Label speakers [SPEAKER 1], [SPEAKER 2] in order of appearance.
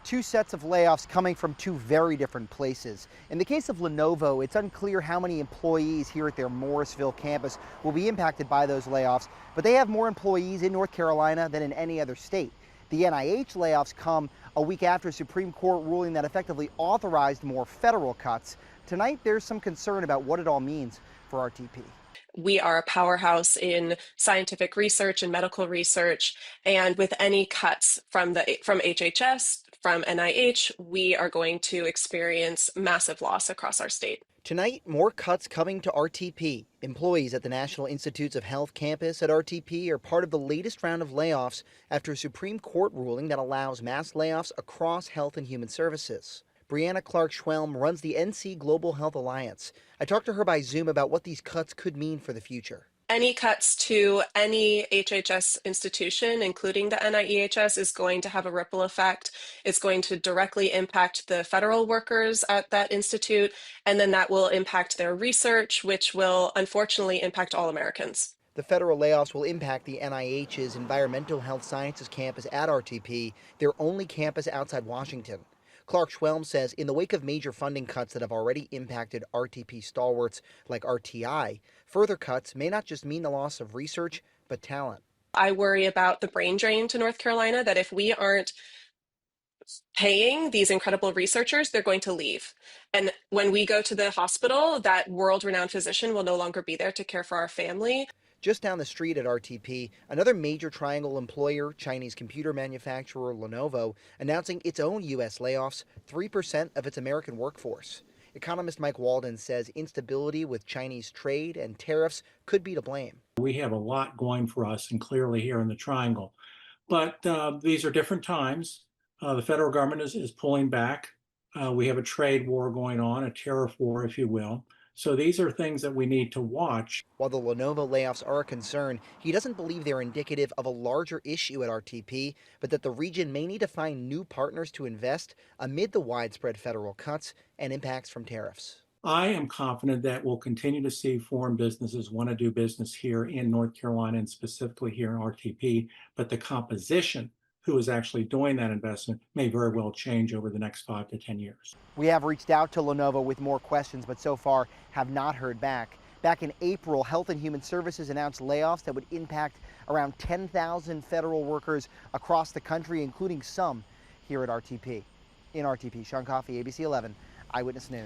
[SPEAKER 1] two sets of layoffs coming from two very different places. In the case of Lenovo, it's unclear how many employees here at their Morrisville campus will be impacted by those layoffs, but they have more employees in North Carolina than in any other state. The NIH layoffs come a week after a Supreme Court ruling that effectively authorized more federal cuts. Tonight, there's some concern about what it all means for RTP.
[SPEAKER 2] We are a powerhouse in scientific research and medical research, and with any cuts from HHS, from NIH, we are going to experience massive loss across our state.
[SPEAKER 1] Tonight, more cuts coming to RTP. Employees at the National Institutes of Health campus at RTP are part of the latest round of layoffs after a Supreme Court ruling that allows mass layoffs across health and human services. Brianna Clark-Schwelm runs the NC Global Health Alliance. I talked to her by Zoom about what these cuts could mean for the future.
[SPEAKER 2] Any cuts to any HHS institution, including the NIEHS, is going to have a ripple effect. It's going to directly impact the federal workers at that institute, and then that will impact their research, which will unfortunately impact all Americans.
[SPEAKER 1] The federal layoffs will impact the NIH's Environmental Health Sciences campus at RTP, their only campus outside Washington. Clark-Schwelm says in the wake of major funding cuts that have already impacted RTP stalwarts like RTI, further cuts may not just mean the loss of research, but talent.
[SPEAKER 2] I worry about the brain drain to North Carolina, that if we aren't paying these incredible researchers, they're going to leave. And when we go to the hospital, that world-renowned physician will no longer be there to care for our family.
[SPEAKER 1] Just down the street at RTP, another major Triangle employer, Chinese computer manufacturer Lenovo, announcing its own U.S. layoffs, 3% of its American workforce. Economist Mike Walden says instability with Chinese trade and tariffs could be to blame.
[SPEAKER 3] We have a lot going for us, and clearly here in the Triangle. But these are different times. The federal government is pulling back. We have a trade war going on, a tariff war, if you will. So these are things that we need to watch.
[SPEAKER 1] While the Lenovo layoffs are a concern, he doesn't believe they're indicative of a larger issue at RTP, but that the region may need to find new partners to invest amid the widespread federal cuts and impacts from tariffs.
[SPEAKER 3] I am confident that we'll continue to see foreign businesses want to do business here in North Carolina and specifically here in RTP, but the composition who is actually doing that investment may very well change over the next 5 to 10 years.
[SPEAKER 1] We have reached out to Lenovo with more questions, but so far have not heard back. Back in April, Health and Human Services announced layoffs that would impact around 10,000 federal workers across the country, including some here at RTP. In RTP, Sean Coffey, ABC 11, Eyewitness News.